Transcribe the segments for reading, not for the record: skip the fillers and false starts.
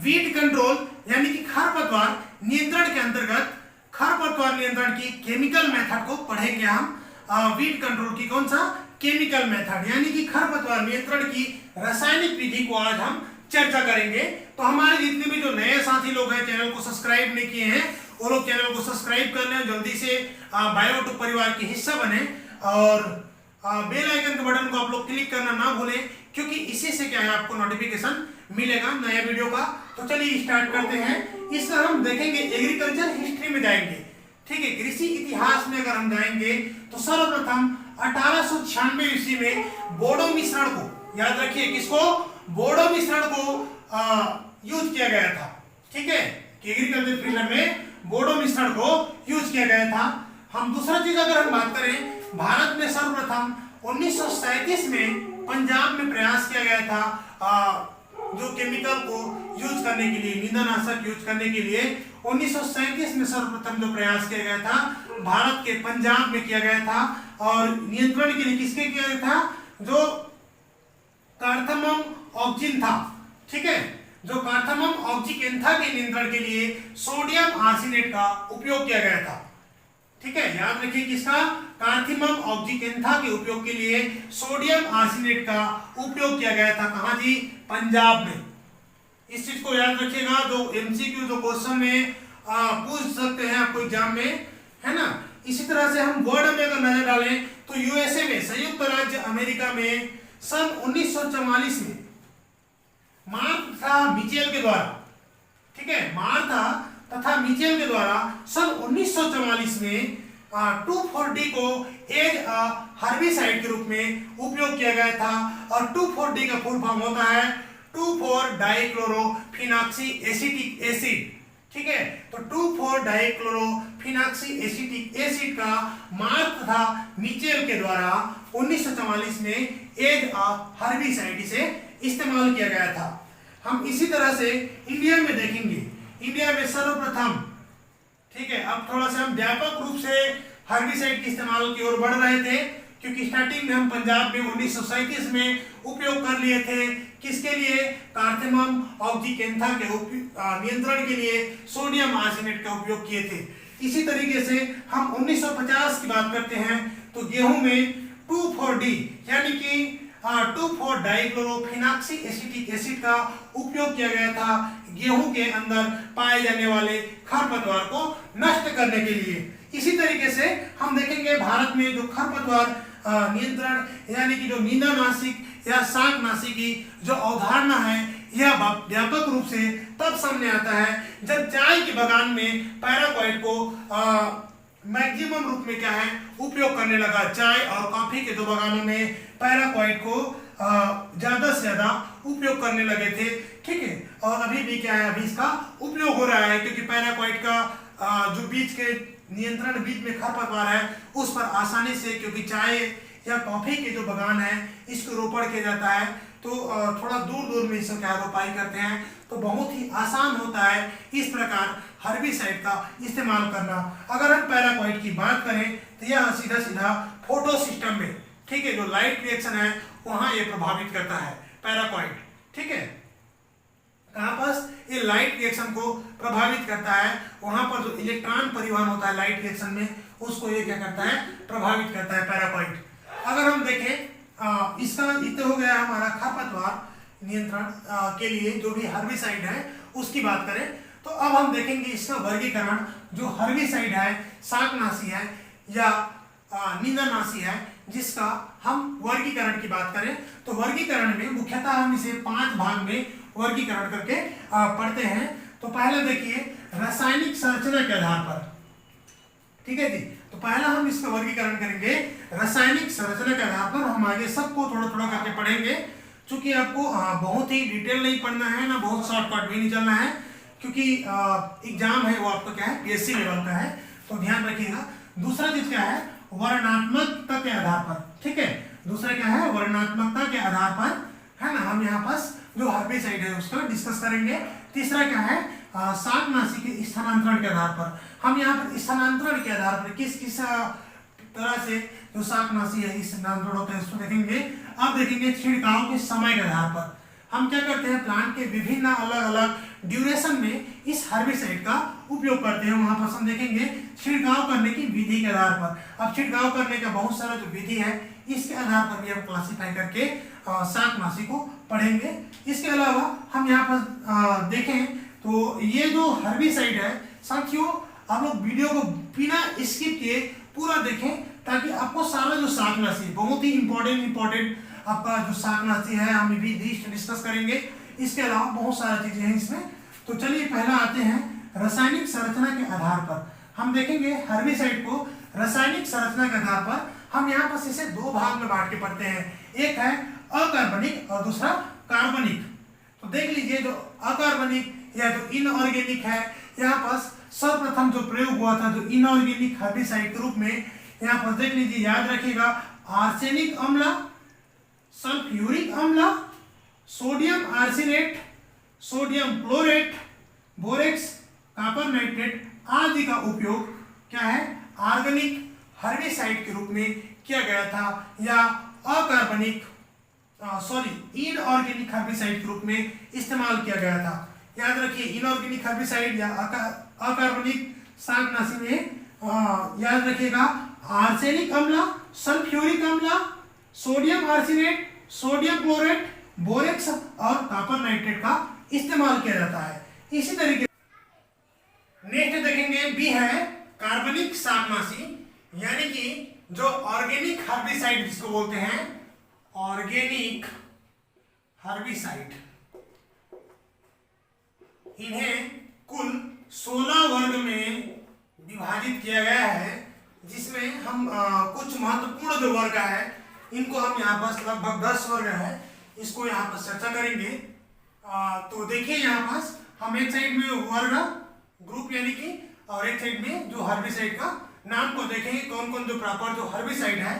Weed control यानी कि खरपतवार नियंत्रण के अंतर्गत खरपतवार नियंत्रण की केमिकल मेथड को पढ़ेंगे हम। वीड कंट्रोल की कौन सा केमिकल मेथड यानी कि खरपतवार नियंत्रण की रासायनिक विधि को आज हम चर्चा करेंगे। तो हमारे जितने भी जो नए साथी लोग हैं चैनल को सब्सक्राइब नहीं किए हैं वो लोग चैनल को सब्सक्राइब कर लें, जल्दी से बायोटूब परिवार के हिस्सा बने और बेल आइकन के बटन को आप लोग क्लिक करना ना भूलें, क्योंकि इसी से क्या है आपको नोटिफिकेशन मिलेगा नया वीडियो का। तो चलिए स्टार्ट करते हैं। इसमें हम देखेंगे एग्रीकल्चर हिस्ट्री में जाएंगे, ठीक है। कृषि इतिहास में अगर हम जाएंगे तो सर्वप्रथम 1896 ईस्वी में बोडो मिश्रण को, याद रखिए किसको, बोडो मिश्रण को यूज किया गया था, ठीक है। एग्रीकल्चर फील्ड में बोडो मिश्रण को यूज किया गया था। हम दूसरा चीज अगर हम बात करें, भारत में सर्वप्रथम 1937 में पंजाब में प्रयास किया गया था जो केमिकल को यूज करने के लिए, नींदनाशक यूज करने के लिए 1937 में सर्वप्रथम जो प्रयास किया गया था भारत के पंजाब में किया गया था। और नियंत्रण के लिए किसके किया गया था, जो कार्थमम ऑक्जिन था, ठीक है, जो कार्थमम ऑक्जिकेंथा के नियंत्रण के लिए सोडियम आर्सेनेट का उपयोग किया गया था, ठीक है। याद रखिए किसका, कार्थिमम ऑक्जिकेंथा के उपयोग के लिए सोडियम आर्सेनेट का उपयोग किया गया था। कहां जी, पंजाब में। इस चीज को याद रखिएगा, जो एमसीक्यू जो क्वेश्चन में पूछ सकते हैं आपको एग्जाम में, है ना। इसी तरह से हम वर्ल्ड में अगर नजर डालें तो यूएसए में, संयुक्त राज्य अमेरिका में सन 1944 में मार्था मिचेल के द्वारा, ठीक है, मार्था तथा मिचेल के द्वारा सन 1944 में 2,4-D को एज हर्बिसाइड के रूप में उपयोग किया गया था। और 2,4-D का फुल फॉर्म होता है 2,4-डाइक्लोरोफिनॉक्सी एसिटिक एसिड, ठीक है। तो 2,4-डाइक्लोरोफिनॉक्सी एसिटिक एसिड का मार्क तथा मिचेल के द्वारा 1944 में एज हर्बिसाइड से इस्तेमाल किया गया था। हम इसी तरह से इंडिया में देखेंगे, इंडिया में सर्वप्रथम, ठीक है, अब थोड़ा सा हम व्यापक रूप से हर्बिसाइड के इस्तेमाल की ओर बढ़ रहे थे, क्योंकि स्टार्टिंग में हम पंजाब में 1937 में उपयोग कर लिए थे, किसके लिए, कार्थिमम ऑक्जिकेंथा के नियंत्रण के लिए सोडियम आर्सेनेट का उपयोग किए थे। इसी तरीके से हम 1950 की बात करते हैं तो गेहूं में 2,4-D यानी कि 2,4-डाइक्लोरोफिनॉक्सी एसिटिक एसिड का उपयोग किया गया था गेहूं के अंदर पाए जाने वाले खरपतवार को नष्ट करने के लिए। इसी तरीके से हम देखेंगे भारत में जो खरपतवार नियंत्रण यानी कि जो नींदनाशक या शाकनाशी की जो अवधारणा है यह व्यापक रूप से तब सामने आता है जब चाय के बागान में पैराक्वाइट को मैक्सिमम रूप में क्या है उपयोग करने लगा। चाय और कॉफी के दो बागानों में पैराक्वाइट को ज्यादा से ज्यादा उपयोग करने लगे थे, ठीक है। और अभी भी क्या है, अभी इसका उपयोग हो रहा है, क्योंकि पैराक्वाइट का जो बीज के नियंत्रण, बीज में खरपतवार है उस पर आसानी से, क्योंकि चाय या कॉफी के जो बागान है इसको रोपण किया जाता है तो थोड़ा दूर दूर में इसका क्या रोपाई करते हैं, तो बहुत ही आसान होता है इस प्रकार हर्बिसाइड का इस्तेमाल करना। अगर हम पैराक्वाइट की बात करें तो यह सीधा सीधा फोटो सिस्टम में, ठीक है, जो लाइट रिएक्शन है वहां ये प्रभावित करता है पैराक्वाइट, ठीक है। कहां पर ये लाइट रिएक्शन को प्रभावित करता है, वहां पर जो इलेक्ट्रॉन परिवहन होता है लाइट रिएक्शन में उसको ये क्या करता है, प्रभावित करता है पैराक्वाइट। अगर हम देखें इसका इतना हो गया हमारा खरपतवार नियंत्रण के लिए जो भी हर्बिसाइड है उसकी बात करें तो अब हम देखेंगे इसका वर्गीकरण। जो हर्बिसाइड है, शाकनाशी है या नींदनाशी है, जिसका हम वर्गीकरण की बात करें तो वर्गीकरण में मुख्यतः हम इसे 5 भाग में वर्गीकरण करके पढ़ते हैं। तो पहले देखिए रासायनिक संरचना के आधार पर, ठीक है जी। तो पहला हम इसका वर्गीकरण करेंगे रासायनिक संरचना के आधार पर। हम आगे सबको थोड़ा थोड़ा करके पढ़ेंगे, क्योंकि आपको बहुत ही डिटेल नहीं पढ़ना है ना, बहुत शॉर्टकट भी नहीं चलना है, क्योंकि एग्जाम है वो आपका क्या है, पीएससी लेवल का है, तो ध्यान रखिएगा। दूसरा चीज क्या है, वर्णात्मकता के आधार पर, ठीक है। दूसरा क्या है, वर्णात्मकता के आधार पर, है ना, हम यहाँ पास जो हर्बिसाइड है उसका डिस्कस करेंगे। तीसरा क्या है, शाकनाशी के स्थानांतरण के आधार पर। हम यहाँ पर स्थानांतरण के आधार पर किस किस तरह से जो शाकनाशी है स्थानांतरण होता है उसको देखेंगे। अब देखेंगे छिड़काव के समय के आधार पर। हम क्या करते हैं, प्लांट के विभिन्न अलग अलग ड्यूरेशन में इस हर्बिसाइड का उपयोग करते हैं, वहां पर हम देखेंगे छिड़काव करने की विधि के आधार पर। अब छिड़काव करने का बहुत सारा जो विधि है इसके आधार पर भी हम क्लासिफाई करके शाकनाशी को पढ़ेंगे। इसके अलावा हम यहाँ पर देखें तो ये जो हर्बिसाइड है साथियों, आप लोग वीडियो को बिना स्किप किए पूरा देखें ताकि आपको सारा जो शाकनाशी बहुत ही इंपॉर्टेंट आपका जो शाकनाशी है हम भी डिस्कस करेंगे। इसके अलावा बहुत सारी चीजें हैं इसमें। तो चलिए पहला आते हैं रासायनिक संरचना के आधार पर। हम देखेंगे हर्बिसाइड को रासायनिक संरचना के आधार पर हम यहाँ पर इसे दो भाग में बांट के पढ़ते हैं, एक है अकार्बनिक और दूसरा कार्बनिक। तो देख लीजिए जो अकार्बनिक या जो इनऑर्गेनिक है, यहाँ पर सर्वप्रथम जो प्रयोग हुआ था जो इनऑर्गेनिक हर्बिसाइड के रूप में, यहाँ पर देख लीजिए, याद रखिएगा, आर्सेनिक अम्ल, सल्फ्यूरिक अम्ल, sodium arsenate, sodium chlorate, borax, copper nitrate आदि का उपयोग क्या है ऑर्गेनिक हर्बिसाइड के रूप में किया गया था या अकार्बनिक इनऑर्गेनिक हर्बिसाइड के रूप में इस्तेमाल किया गया था। याद रखिए इनऑर्गेनिक हर्बिसाइड या अकार्बनिक शाकनाशी में याद रखिएगा आर्सेनिक अम्ल, सल्फ्यूरिक अम्ल, sodium arsenate, sodium chlorate, borax और कॉपर नाइट्रेट का इस्तेमाल किया जाता है। इसी तरीके नेक्स्ट देखेंगे बी है कार्बनिक शाकनाशी, यानी कि जो ऑर्गेनिक हर्बिसाइड जिसको बोलते हैं ऑर्गेनिक हर्बिसाइड, इन्हें कुल 16 वर्ग में विभाजित किया गया है, जिसमें हम कुछ महत्वपूर्ण जो वर्ग है इनको हम यहाँ पर लगभग 10 वर्ग है इसको यहाँ पर चर्चा करेंगे। तो देखिए यहाँ पास हम एक साइड में वर्ग ग्रुप यानी कि और एक साइड में जो हर्बिसाइड का नाम को देखेंगे कौन कौन जो प्रॉपर जो हर्बिसाइड है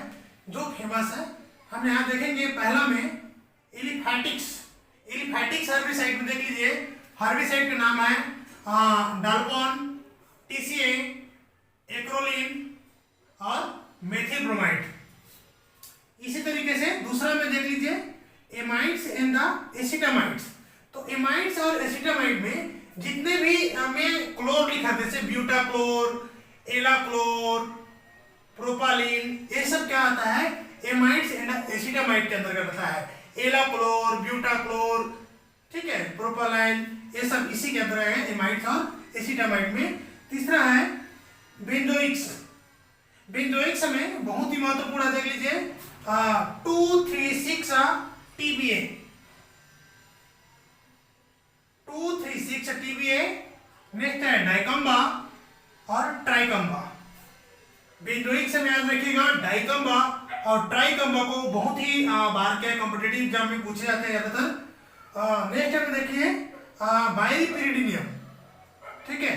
जो फेमस है। हम यहाँ देखेंगे पहला में एलिफैटिक्स हर्बिसाइड में देख लीजिए हर्बिसाइड का नाम है डाल्पोन, टीसीए, एक्रोलिन और मेथिल ब्रोमाइड। इसी तरीके से दूसरा में देख लीजिए एमाइड्स एंड द एसिटामाइड्स। तो एमाइड्स और एसिटामाइड में जितने भी हमें क्लोर लिखा जैसे ब्यूटा क्लोर, एला क्लोर, प्रोपालिन, ये सब क्या आता है एमाइड्स एंड एसिटामाइड के अंतर्गत आता है। एला क्लोर, ब्यूटा क्लोर, ठीक है, प्रोपालाइन, ये सब इसी के अंदर है एमाइड्स और एसिटामाइड में। तीसरा है बेंजोइक्स में बहुत ही महत्वपूर्ण देख लीजिए 236 TBA, 236 TBA। नेक्स्ट है डाइकम्बा और ट्राइकम्बा। बेंजोइक्स में याद रखिएगा डाइकम्बा और ट्राइकम्बा को बहुत ही बार के कॉम्पिटिटिव एग्जाम में पूछे जाते हैं ज्यादातर। नेक्स्ट में देखिए बायरिपिरिडिनियम, ठीक है,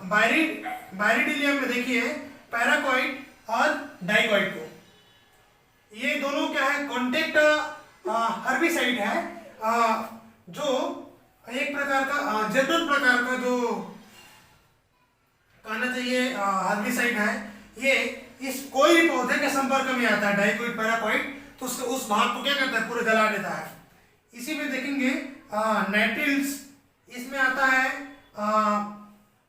बायरिडिनियम में देखिए पैराक्वाइट और डाइक्वाइट को, ये दोनों क्या है कॉन्टेक्ट हर्बिसाइड है जो एक प्रकार का जनरल प्रकार का जो कहना चाहिए हर्बिसाइड है। ये इस कोई भी पौधे के संपर्क में आता है डाइक्वाइट पैराक्वाइट तो उस भाग को क्या करता है पूरा जला देता है। इसी में देखेंगे नाइट्रिल्स, इसमें आता है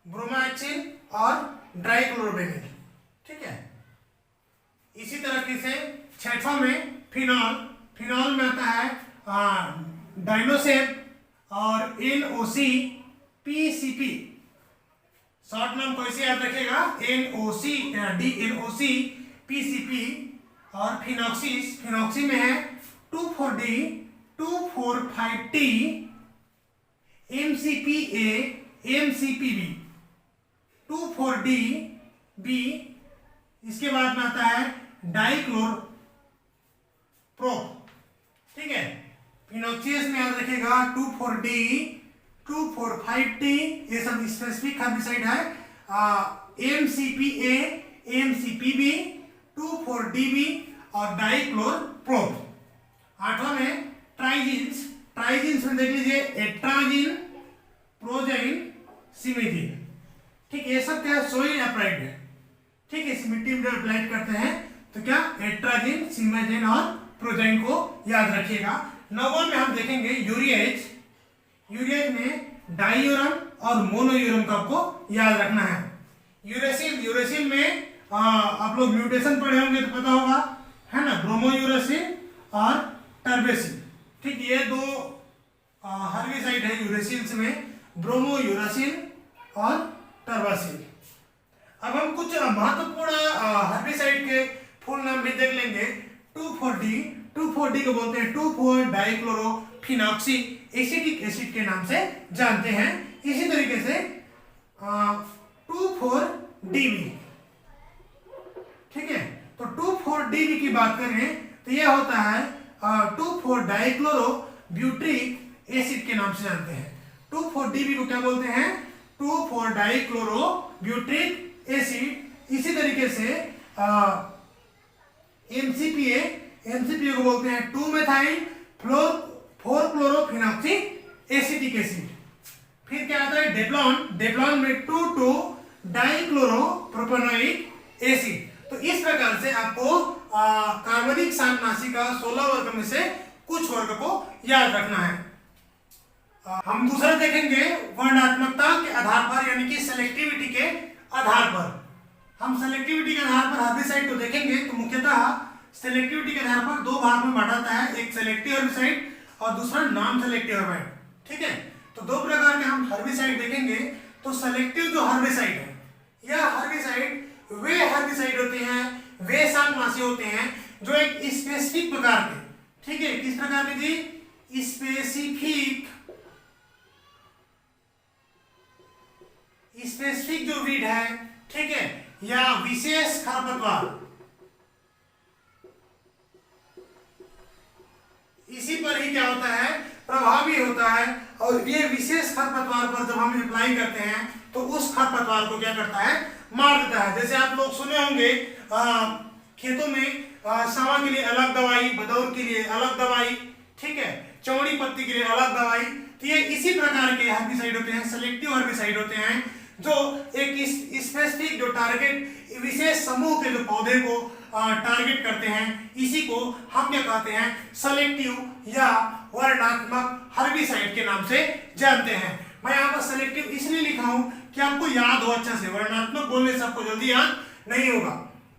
ब्रोमाक्सिन और डाइक्लोरोबेनिल, ठीक है। इसी तरीके से छठवां में फिनॉल में आता है डाइनोसेप और NOC PCP। शॉर्ट नाम को ऐसे याद रखिएगा DNOC PCP। और फिनॉक्सी में है 2,4-D 2,4,5-T MCPA MCPB 2,4-D। इसके बाद में आता है डाइक्लोर प्रो, ठीक है। फिनोक्सियस में याद रखिएगा 2,4-D 2,4,5-T, ये सब स्पेसिफिक हर्बिसाइड है। MCPA MCPB 2,4-DB और डाइक्लोर प्रो। आठवां में ट्राइजिन्स में देख लीजिए एट्राजिन, प्रोजाइन, सिमेजिन, ठीक, ये सब क्या सोइल एप्लाइड है, ठीक है, इस मिट्टी में अप्लाइड करते हैं तो क्या एट्राजिन, सिमेजिन और प्रोजाइन को याद रखिएगा। नौवां में हम देखेंगे यूरिएज में डाईयूरम और मोनोयूरम का आपको याद रखना है। यूरेसिल, यूरेसिल में आप लोग म्यूटेशन पढ़े होंगे तो पता होगा, है ना, ब्रोमोयूरेसिल और टर्बेसिल। ठीक, ये दो हर्बिसाइड है यूरेसिल्स में, ब्रोमोयूरेसिल और टर्बासिल। अब हम कुछ महत्वपूर्ण हर्बिसाइड के फुल नाम भी देख लेंगे। 2,4-D, 2,4-D को बोलते हैं 2,4-डाइक्लोरोफिनॉक्सी एसिटिक एसिड के नाम से जानते हैं। इसी तरीके से 2,4-DB, ठीक है, तो 2,4-DB की बात करें तो यह होता है 2,4-डाइक्लोरोब्यूट्रिक एसिड के नाम से जानते हैं। 2,4-DB को क्या बोलते हैं? 2,4-डाइक्लोरोब्यूट्रिक एसिड। इसी तरीके से MCPA, MCPA को बोलते हैं 2-मेथाइल 4-क्लोरोफिनॉक्सी एसिटिक एसिड। फिर क्या आता है? डेप्लॉन, डेप्लॉन में 2,2-डाइक्लोरोप्रोपेनोइक एसिड। तो इस प्रकार से आपको कार्बनिक शाकनाशी का 16 वर्ग में से कुछ वर्ग को याद रखना है। हम दूसरा देखेंगे वर्णात्मकता के आधार पर, यानी कि सेलेक्टिविटी के आधार पर। हम सेलेक्टिविटी के आधार पर हर्बिसाइड को देखेंगे तो मुख्यतः सेलेक्टिविटी के आधार पर दो भाग में बांटा जाता है, एक सेलेक्टिव हर्बिसाइड और दूसरा नॉन सेलेक्टिव हर्बिसाइड। ठीक है, तो दो प्रकार के हम हर्बिसाइड देखेंगे। तो सेलेक्टिव जो हर्बिसाइड है, यह हर्बिसाइड वे हर्बिसाइड होते हैं, वे शाकनाशी होते हैं जो एक स्पेसिफिक प्रकार के, ठीक है, किस प्रकार के जी? स्पेसिफिक जो वीड है, ठीक है, या विशेष खरपतवार, इसी पर ही क्या होता है? प्रभावी होता है। और ये विशेष खरपतवार पर जब हम अप्लाई करते हैं तो उस खरपतवार को क्या करता है? मार देता है। जैसे आप लोग सुने होंगे खेतों में सावा के लिए अलग दवाई, भदौर के लिए अलग दवाई, ठीक है, चौड़ी पत्ती के लिए अलग दवाई। तो ये इसी प्रकार के हर्बिसाइड होते हैं, सेलेक्टिव हर्बिसाइड होते हैं जो एक स्पेसिफिक जो टारगेट, विशेष समूह के जो पौधे को टारगेट करते हैं, इसी को हम क्या कहते हैं? सेलेक्टिव या वर्णात्मक हर्बिसाइड के नाम से जानते हैं। मैं यहाँ पर सेलेक्टिव इसलिए लिखा हूं कि आपको याद हो अच्छा से, वर्णात्मक बोलने से आपको जल्दी याद नहीं होगा।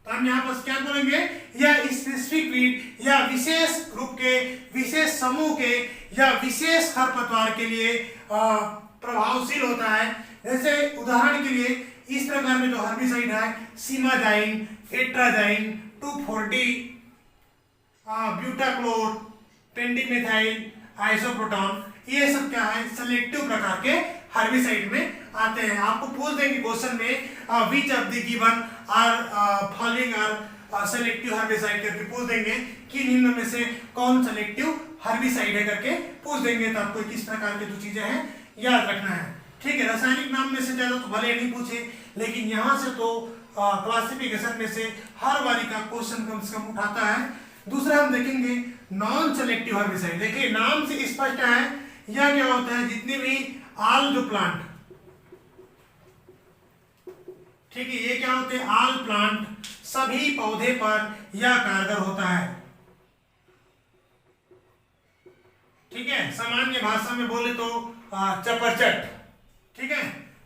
तो हम यहाँ पर क्या बोलेंगे? या स्पेसिफिक वीड या विशेष ग्रुप के, विशेष समूह के या विशेष खरपतवार के लिए प्रभावशील होता है। जैसे उदाहरण के लिए इस प्रकार में जो हर्बिसाइड है, सीमाजाइन, एट्राजाइन, 2,4-D, ब्यूटाक्लोर, पेंडिमेथाइल, आइसोप्रोटॉन, ये सब क्या है? सेलेक्टिव प्रकार के हर्बिसाइड में आते हैं। आपको पूछ देंगे क्वेश्चन में which of the given or following are selective herbicide करके पूछ देंगे कि निम्न में से कौन सेलेक्टिव हर्बिसाइड है करके पूछ देंगे। तो आपको किस प्रकार की जो चीजें हैं याद रखना है। ठीक है, रासायनिक नाम में से ज्यादा तो भले नहीं पूछे, लेकिन यहाँ से तो क्लासिफिकेशन में से हर बारी का क्वेश्चन कम से कम उठाता है। दूसरा हम देखेंगे नॉन सेलेक्टिव हर्बिसाइड। देखिए नाम से स्पष्ट है, यह क्या होता है? जितने भी आल जो प्लांट, ठीक है, ये क्या होते हैं? आल प्लांट, सभी पौधे पर यह कारगर होता है। ठीक है, सामान्य भाषा में बोले तो चपरचट। ठीक है,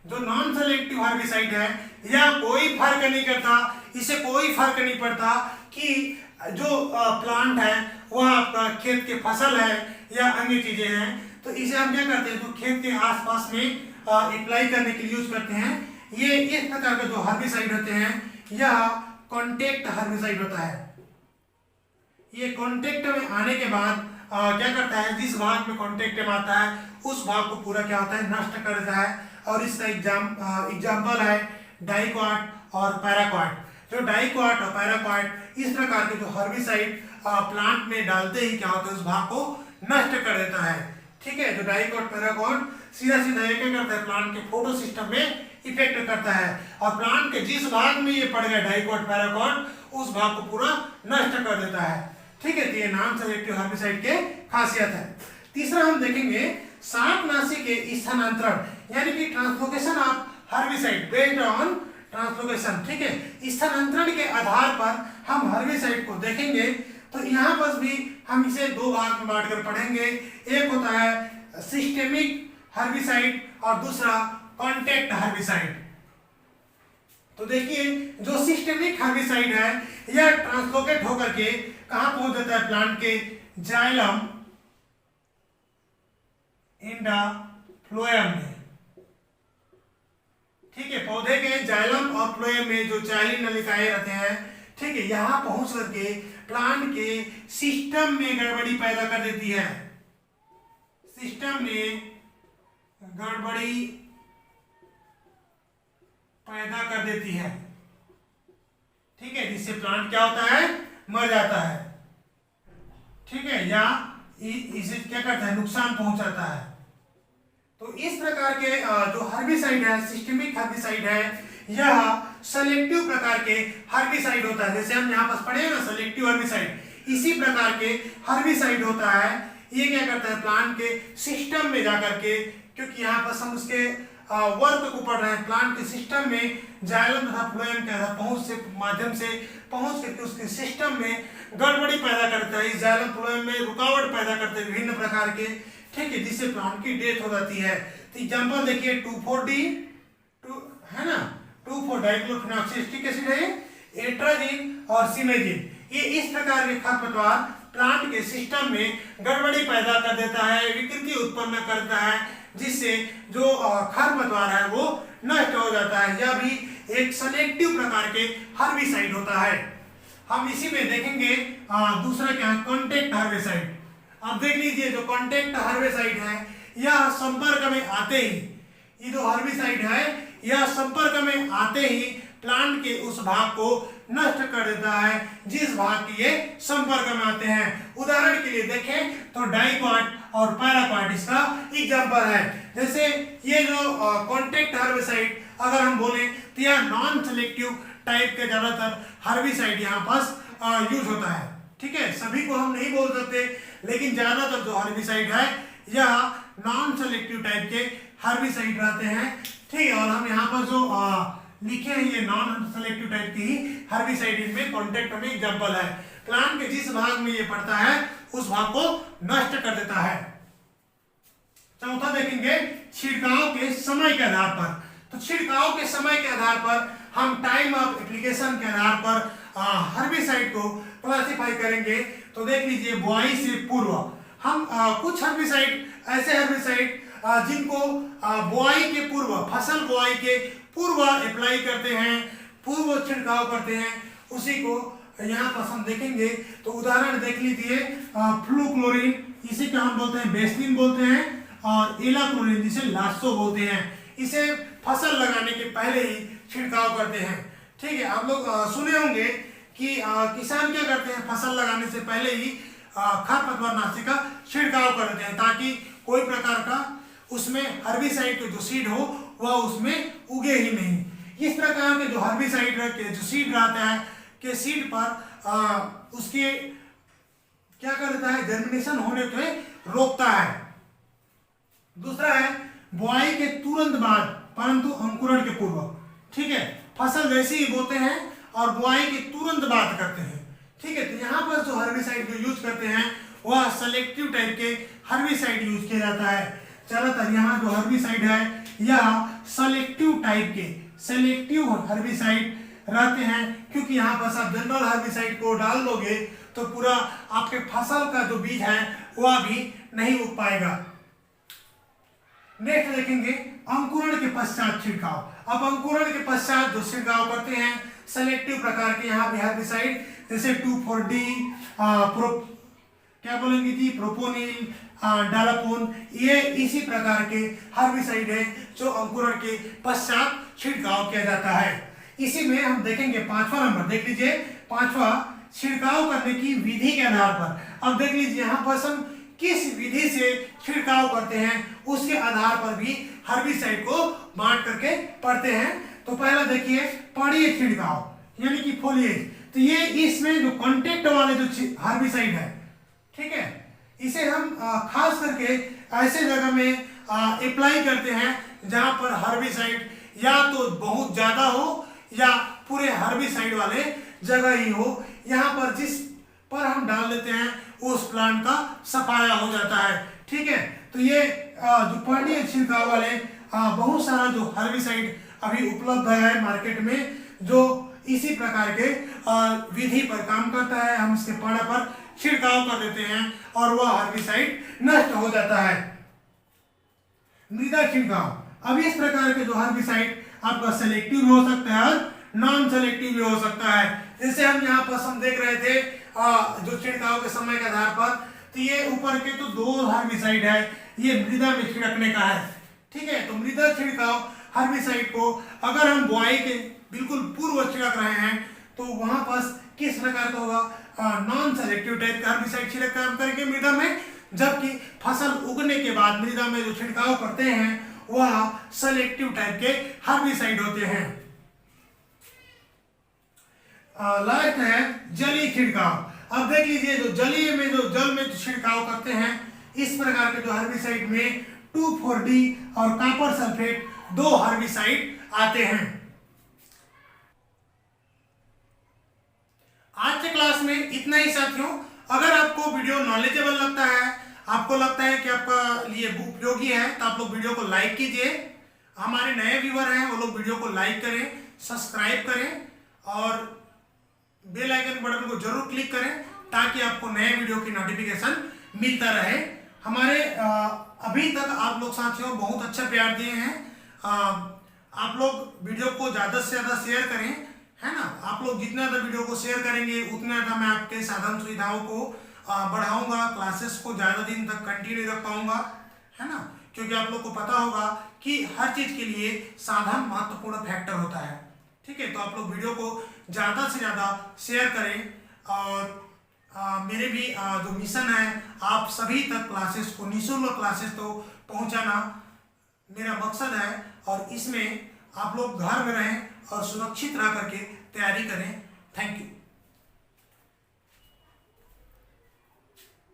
जो नॉन सेलेक्टिव हर्बिसाइड है यह कोई फर्क नहीं करता, इसे कोई फर्क नहीं पड़ता कि जो प्लांट है वह आपका खेत के फसल है या अन्य चीजें हैं। तो इसे हम क्या करते हैं? तो खेत के आसपास में अप्लाई करने के लिए यूज करते हैं। ये इस प्रकार के जो हर्बिसाइड होते हैं यह कॉन्टेक्ट हर्बिसाइड होता है। ये कॉन्टेक्ट में आने के बाद क्या करता है? जिस भाग में कॉन्टेक्ट में आता है उस भाग को पूरा क्या होता है? नष्ट कर देता है। और इसका एग्जाम्पल है डाइक्वाट और पैराक्वाट। जो डाइक्वाट और पैराक्वाट इस प्रकार के जो हर्बिसाइड प्लांट में डालते ही क्या होता है? उस भाग को नष्ट कर देता है। ठीक है, जो डाइक्वाट पैराक्वाट सीधा सीधा ये क्या करता है? प्लांट के फोटो सिस्टम में इफेक्ट करता है और प्लांट के जिस भाग में ये पड़ गया डाइक्वाट पैराक्वाट उस भाग को पूरा नष्ट कर देता है। ठीक है, तो ये नॉन सेलेक्टिव हर्बिसाइड के खासियत है। तीसरा हम देखेंगे शाकनाशी के स्थानांतरण, यानी कि translocation of herbicide based on translocation. ठीक है, स्थानांतरण के आधार पर हम हर्बिसाइड को देखेंगे। तो यहाँ पर भी हम इसे दो भाग में बांटकर पढ़ेंगे। एक होता है सिस्टेमिक हर्बिसाइड और दूसरा कॉन्टैक्ट हर्बिसाइड। तो देखिए जो सिस्टेमिक हर्बिसाइड है यह ट्रांसलोकेट होकर के कहां पहुंच जाता है, प्लांट के जाइलम इन द फ्लोएम में। ठीक है, पौधे के जाइलम और फ्लोएम में जो जाइलिन नलिकाएं रहते हैं, ठीक है, यहां पहुंच करके प्लांट के सिस्टम में गड़बड़ी पैदा कर देती है, सिस्टम में गड़बड़ी पैदा कर देती है। ठीक है, जिससे प्लांट क्या होता है, मर जाता है। ठीक है, या इसे क्या करता है, नुकसान पहुंचाता है। तो इस प्रकार के जो हर्बिसाइड है, सिस्टेमिक हर्बिसाइड है, यह सेलेक्टिव प्रकार के हर्बिसाइड होता है। जैसे हम यहाँ पर पढ़े हैं ना सेलेक्टिव हर्बिसाइड, इसी प्रकार के हर्बिसाइड होता है। ये क्या करता है, प्लांट के सिस्टम में जाकर के, क्योंकि यहाँ पर हम उसके वर्क को पढ़ रहे हैं, प्लांट के सिस्टम में जाइलम तथा फ्लोएम के पहुंच से माध्यम से पहुंच करके उसके सिस्टम में गड़बड़ी पैदा करता है, इस जाइलम फ्लोएम में रुकावट पैदा करते हैं विभिन्न प्रकार के। ठीक है, जिससे प्लांट की डेथ हो जाती है। तो एग्जांपल देखिए 2,4-D है ना, 2,4-डाइक्लोरोफेनॉक्सिस्टिक एसिड है, एट्राजिन और सिमेजिन। ये इस प्रकार के खरपतवार प्लांट के सिस्टम में गड़बड़ी पैदा कर देता है, विकृति उत्पन्न करता है, जिससे जो खरपतवार है वो नष्ट हो जाता है। यह भी एक सेलेक्टिव प्रकार के हर्बिसाइड होता है। हम इसी में देखेंगे दूसरा क्या है, कॉन्टैक्ट हर्बिसाइड। अब देख लीजिए जो कॉन्टैक्ट हर्बिसाइड है, यह संपर्क में आते ही, ये जो हर्बिसाइड है यह संपर्क में आते ही प्लांट के उस भाग को नष्ट कर देता है जिस भाग के ये संपर्क में आते हैं। उदाहरण के लिए देखें तो डाइकॉट और पैराकॉट इसका एग्जांपल है। जैसे ये जो कॉन्टैक्ट हर्बिसाइड अगर हम बोले तो यह नॉन सेलेक्टिव टाइप के ज्यादातर हर्बिसाइड यहाँ पास यूज होता है। ठीक है, सभी को हम नहीं बोल सकते, लेकिन ज्यादातर जो हर्बिसाइड है यह नॉन सेलेक्टिव टाइप के हर्बिसाइड रहते हैं। ठीक है, और हम यहाँ पर जो लिखे हैं ये नॉन सेलेक्टिव टाइप की ही हर्बिसाइड, इनमें कॉन्टैक्ट में एग्जांपल है। प्लांट के जिस भाग में ये पड़ता है उस भाग को नष्ट कर देता है। चौथा देखेंगे छिड़काव के समय के आधार पर। तो छिड़काव के समय के आधार पर हम टाइम ऑफ एप्लीकेशन के आधार पर हर्बिसाइड को क्लासिफाई करेंगे। तो देख लीजिए बुआई से पूर्व हम कुछ हर्बिसाइड ऐसे हर्बिसाइड जिनको बुआई के पूर्व, फसल बुआई के पूर्व अप्लाई करते हैं, पूर्व छिड़काव करते हैं, उसी को यहाँ पर हम देखेंगे। तो उदाहरण देख लीजिए फ्लूक्लोरीन, इसे क्या हम बोलते हैं, बेस्लिन बोलते हैं, और एलाक्लोरीन जिसे लासो बोलते हैं। इसे फसल लगाने के पहले ही छिड़काव करते हैं। ठीक है, आप लोग सुने होंगे कि किसान क्या करते हैं, फसल लगाने से पहले ही खरपतवार नाशी का छिड़काव कर देते हैं ताकि कोई प्रकार का उसमें हर्बिसाइड के जो सीड हो वह उसमें उगे ही नहीं। इस प्रकार के जो हर्बिसाइड के जो सीड रहता है के सीड पर उसके क्या कर देता है, जर्मिनेशन होने के रोकता है। दूसरा है बुआई के तुरंत बाद परंतु अंकुरण के पूर्व। ठीक है, फसल जैसे ही बोते हैं और बुआई के तुरंत बाद करते हैं। ठीक है, तो यहाँ पर जो हर्बिसाइड जो यूज करते हैं वह सेलेक्टिव टाइप के हर्बिसाइड यूज किया जाता है। ज्यादातर यहाँ जो हर्बिसाइड है यह सेलेक्टिव टाइप के सेलेक्टिव हर्बिसाइड रहते हैं, क्योंकि यहाँ पर आप जनरल हर्बिसाइड को डाल दोगे तो पूरा आपके फसल का जो बीज है वह भी नहीं उग पाएगा। नेक्स्ट देखेंगे अंकुरण के पश्चात छिड़काव। अब अंकुरण के पश्चात जो छिड़काव करते हैं सेलेक्टिव प्रकार के यहाँ भी हर्बिसाइड, जैसे 2,4-D क्या बोलेंगे जी, प्रोपोनिल, डालापोन, ये इसी प्रकार के हर्बिसाइड है जो अंकुरण के पश्चात छिड़काव किया जाता है। इसी में हम देखेंगे 5वां नंबर, देख लीजिए 5वां छिड़काव करने की विधि के आधार पर। अब देख लीजिए यहाँ पर हम किस विधि से छिड़काव करते हैं उसके आधार पर भी हर्बिसाइड को बांट करके पढ़ते हैं। तो पहला देखिए पड़िए छिड़काव यानी कि फोलिएज। तो ये इसमें जो कॉन्टेक्ट वाले जो हर्बिसाइड है, ठीक है, इसे हम खास करके ऐसे जगह में अप्लाई करते हैं जहां पर हर्बिसाइड या तो बहुत ज्यादा हो या पूरे हर्बिसाइड वाले जगह ही हो। यहाँ पर जिस पर हम डाल देते हैं उस प्लांट का सफाया हो जाता है। ठीक है, तो ये जो पड़िए छिड़काव वाले बहुत सारा जो हर्बिसाइड अभी उपलब्ध है मार्केट में, जो इसी प्रकार के विधि पर काम करता है। हम इसके पेड़ पर छिड़काव कर देते हैं और वह हर्बिसाइड नष्ट हो जाता है। मृदा छिड़काव, अब इस प्रकार के जो हर्बिसाइड आपका सेलेक्टिव हो सकता है और नॉन सेलेक्टिव भी हो सकता है। जैसे हम यहाँ पर हम देख रहे थे जो छिड़काव के समय के आधार पर, तो ये ऊपर के तो 2 हर्बिसाइड है, ये मृदा में छिड़कने का है। ठीक है, तो मृदा छिड़काव हर्बिसाइड को अगर हम बुआई के बिल्कुल पूर्व छिड़क रहे हैं तो वहां पर किस प्रकार का होगा, नॉन सेलेक्टिव टाइप का हर्बिसाइड छिड़क काम करेंगे मृदा में, जबकि फसल उगने के बाद मृदा में जो छिड़काव करते हैं वह सेलेक्टिव टाइप के हर्बिसाइड होते हैं। लास्ट है जलीय छिड़काव। अब देख लीजिए, जो जलीय में जो जल में छिड़काव करते हैं, इस प्रकार के जो हर्बिसाइड में 2,4-D और कॉपर सल्फेट 2 हर्बिसाइड आते हैं। आज के क्लास में इतना ही साथियों। अगर आपको वीडियो नॉलेजेबल लगता है, आपको लगता है कि आपका लिए उपयोगी है, तो आप लोग वीडियो को लाइक कीजिए। हमारे नए व्यूअर हैं वो लोग वीडियो को लाइक करें, सब्सक्राइब करें और बेल आइकन बटन को जरूर क्लिक करें ताकि आपको नए वीडियो की नोटिफिकेशन मिलता रहे। हमारे अभी तक आप लोग साथियों बहुत अच्छा प्यार दिए हैं। आप लोग वीडियो को ज़्यादा से ज़्यादा शेयर करें, है ना। आप लोग जितना ज़्यादा वीडियो को शेयर करेंगे उतना ज़्यादा मैं आपके साधन सुविधाओं को बढ़ाऊंगा, क्लासेस को ज़्यादा दिन तक कंटिन्यू रख पाऊंगा, है ना। क्योंकि आप लोग को पता होगा कि हर चीज़ के लिए साधन महत्वपूर्ण फैक्टर होता है। ठीक है, तो आप लोग वीडियो को ज़्यादा से ज़्यादा शेयर करें और मेरे भी जो मिशन है आप सभी तक क्लासेस को, निःशुल्क क्लासेस तो पहुंचाना मेरा मकसद है। और इसमें आप लोग घर में रहें और सुरक्षित रह करके तैयारी करें। Thank you.